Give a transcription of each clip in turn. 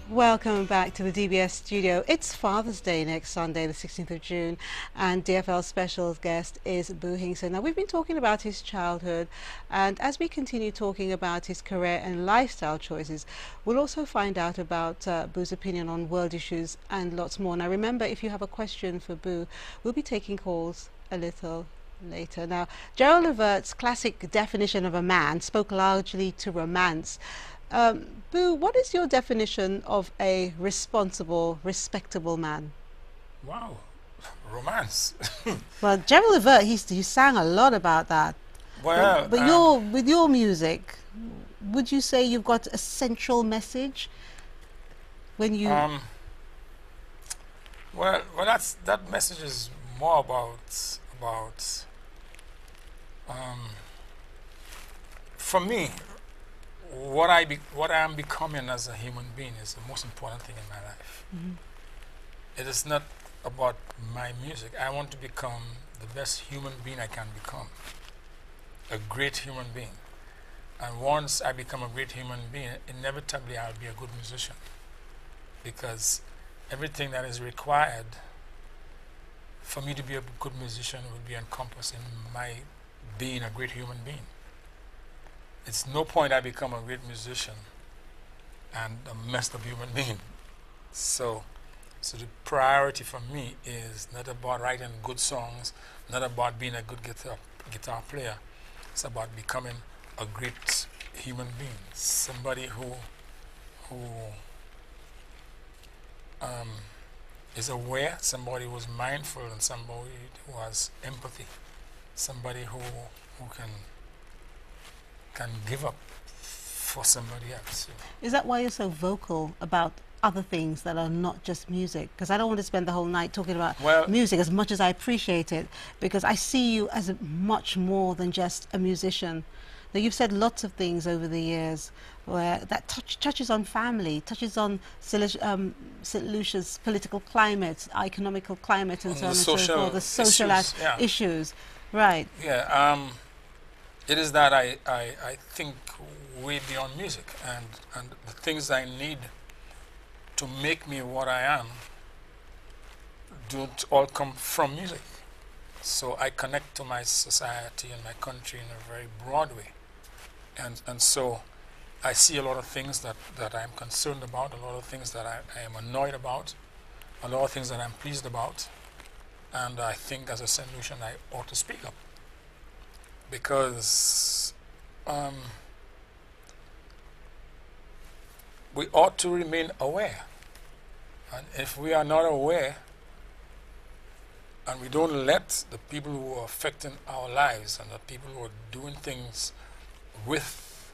Welcome back to the DBS studio. It's Father's Day next Sunday, the 16th of June, and DFL special guest is Boo Hinkson. Now, we've been talking about his childhood, and as we continue talking about his career and lifestyle choices, we'll also find out about Boo's opinion on world issues and lots more. Now, remember, if you have a question for Boo, we'll be taking calls a little later. Now, Gerald Levert's classic definition of a man spoke largely to romance. Boo, what is your definition of a responsible, respectable man? Wow, romance. Well, Gerald Levert, he sang a lot about that. Well, But with your music, would you say you've got a central message when you? well, that message is more about for me, what I am becoming as a human being is the most important thing in my life. It is not about my music. I want to become the best human being I can become, a great human being. And once I become a great human being, inevitably I'll be a good musician, because everything that is required for me to be a good musician will be encompassed in my being a great human being. It's no point I become a great musician and a messed up human being. So the priority for me is not about writing good songs, not about being a good guitar player. It's about becoming a great human being, somebody who is aware, somebody who's mindful, and somebody who has empathy, somebody who can give up for somebody else. Is that why you're so vocal about other things that are not just music? Because I don't want to spend the whole night talking about music, as much as I appreciate it, because I see you as much more than just a musician. Now, you've said lots of things over the years where that touches on family, touches on St Lucia's political climate, economical climate, and so on and so forth, the social issues. Right. Yeah. It is that I think way beyond music, and the things I need to make me what I am don't all come from music. So I connect to my society and my country in a very broad way. And so I see a lot of things that I'm concerned about, a lot of things that I am annoyed about, a lot of things that I'm pleased about. And I think as a St Lucian I ought to speak up. Because we ought to remain aware. And if we are not aware, and we don't let the people who are affecting our lives and the people who are doing things with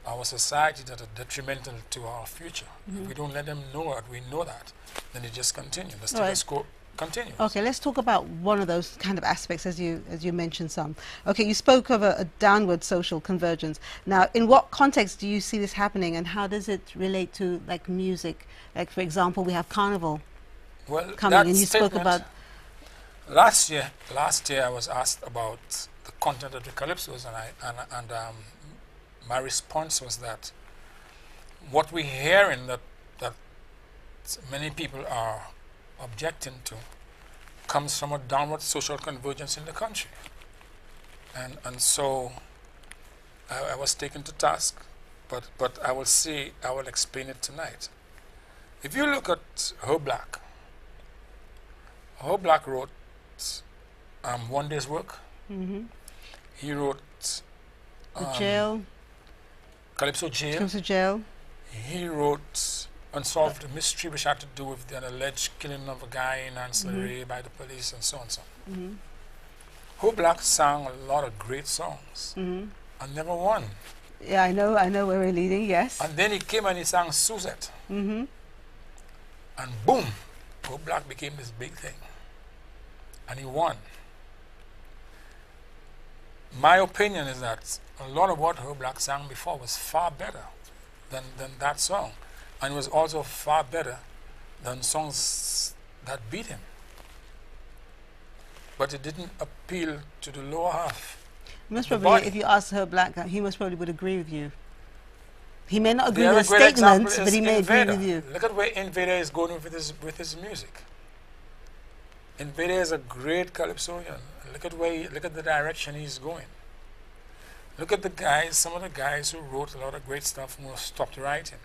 our society that are detrimental to our future, if we don't let them know that we know that, then it just continues. The status quo continues. Okay, let's talk about one of those kind of aspects, as you mentioned some. Okay, you spoke of a downward social convergence. Now, in what context do you see this happening, and how does it relate to, like, music? Like, for example, we have Carnival coming, and you spoke about... Last year I was asked about the content of the calypsos, and my response was that what we're hearing that many people are objecting to comes from a downward social convergence in the country, and so I was taken to task, but I will explain it tonight. If you look at Herb Black wrote One Day's Work. He wrote Calypso Jail. He wrote Unsolved Mystery, which had to do with the alleged killing of a guy in Ancillary by the police, and so on and so on. Herb Black sang a lot of great songs and never won. Yeah, I know where we're leading, yes. And then he came and he sang Suzette. And boom, Herb Black became this big thing. And he won. My opinion is that a lot of what Herb Black sang before was far better than that song. And it was also far better than songs that beat him. But it didn't appeal to the lower half. Most probably, if you ask Herb Black, he most probably would agree with you. He may not agree The with other the great example statement, but he is may agree Invader. with you. Look at where Invader is going with his music. Invader is a great calypsonian. Look at the direction he's going. Look at the guys, some of the guys who wrote a lot of great stuff who stopped writing.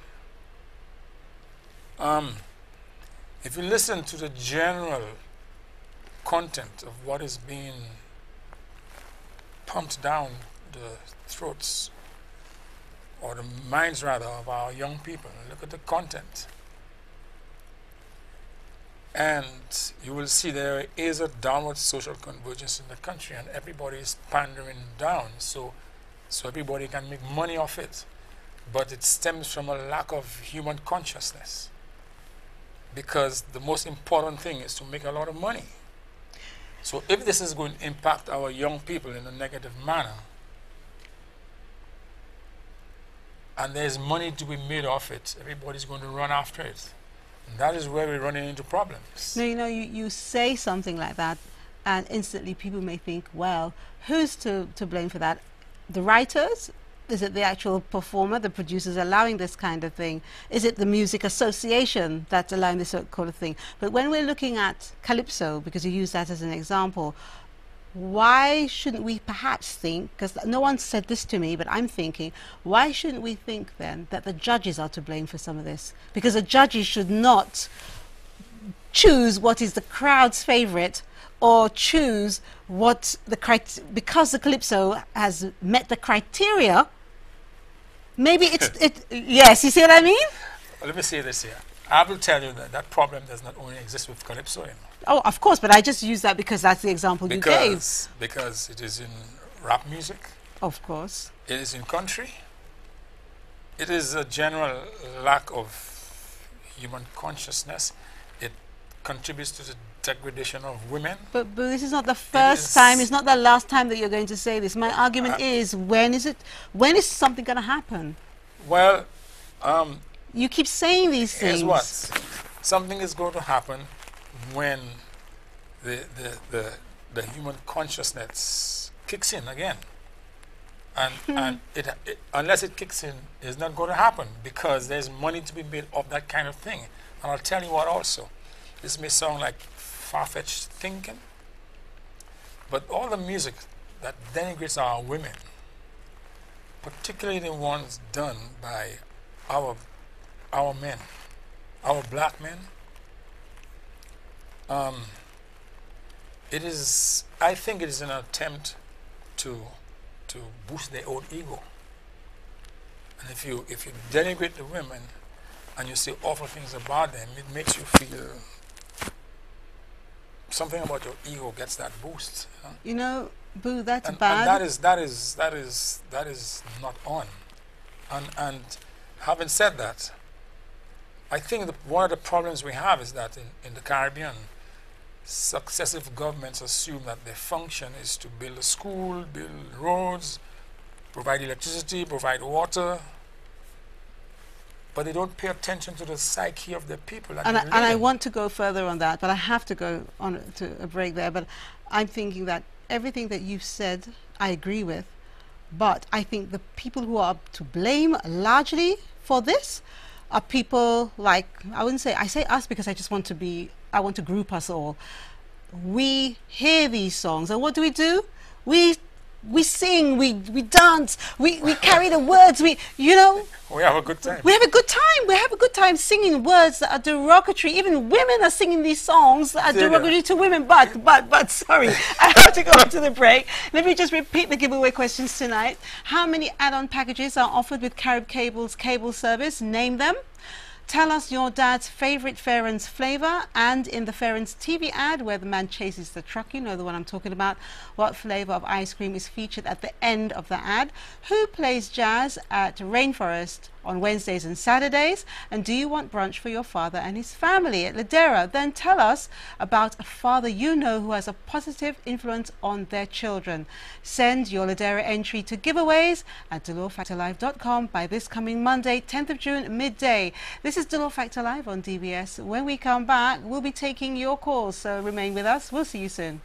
If you listen to the general content of what is being pumped down the throats, or the minds rather, of our young people, look at the content, and you will see there is a downward social convergence in the country, and everybody is pandering down, so everybody can make money off it. But it stems from a lack of human consciousness, because the most important thing is to make a lot of money. So if this is going to impact our young people in a negative manner, and there's money to be made off it, everybody's going to run after it. And that is where we're running into problems. No, you know, you say something like that, and instantly people may think, well, who's to blame for that? The writers? Is it the actual performer, the producers allowing this kind of thing? Is it the music association that's allowing this kind of thing? But when we're looking at calypso, because you use that as an example, why shouldn't we perhaps think, because no one said this to me, but I'm thinking, why shouldn't we think then that the judges are to blame for some of this? Because the judges should not choose what is the crowd's favorite, or choose what because the calypso has met the criteria. Maybe it's yes, you see what I mean? Well, let me say this here. I will tell you that problem does not only exist with calypso, you know. Oh, of course, but I just use that because that's the example you gave. Because it is in rap music. Of course. It is in country. It is a general lack of human consciousness. It contributes to the degradation of women. But this is not the first time, it's not the last time that you're going to say this. My argument is, when is something going to happen? Well, you keep saying these things. Here's what. Something is going to happen when the human consciousness kicks in again. And unless it kicks in, it's not going to happen, because there's money to be made of that kind of thing. And I'll tell you what also. This may sound like far-fetched thinking, but all the music that denigrates our women, particularly the ones done by our men, our black men, I think it is an attempt to boost their own ego. And if you denigrate the women and you say awful things about them, it makes you feel something about your ego gets that boost. You know, Boo, that's and bad. And that is not on. And having said that, I think one of the problems we have is that in the Caribbean, successive governments assume that their function is to build a school, build roads, provide electricity, provide water, but they don't pay attention to the psyche of the people. And I want to go further on that, but I have to go on to a break there. But I'm thinking that everything that you've said, I agree with, but I think the people who are to blame largely for this are people like, I say us because I want to group us all. We hear these songs, and what do? We sing, we dance, we carry the words, we have a good time. We have a good time. We have a good time singing words that are derogatory. Even women are singing these songs that are derogatory to women. But sorry, I have to go on to the break. Let me just repeat the giveaway questions tonight. How many add-on packages are offered with Carib Cable's cable service? Name them. Tell us your dad's favorite Farron's flavor, and in the Farron's TV ad where the man chases the truck, you know the one I'm talking about, what flavor of ice cream is featured at the end of the ad? Who plays jazz at Rainforest on Wednesdays and Saturdays? And do you want brunch for your father and his family at Ladera? Then tell us about a father you know who has a positive influence on their children. Send your Ladera entry to giveaways at dolorfactorlive.com by this coming Monday, 10th of June, midday. This is Dolor Factor Live on DBS. When we come back, we'll be taking your calls, so remain with us. We'll see you soon.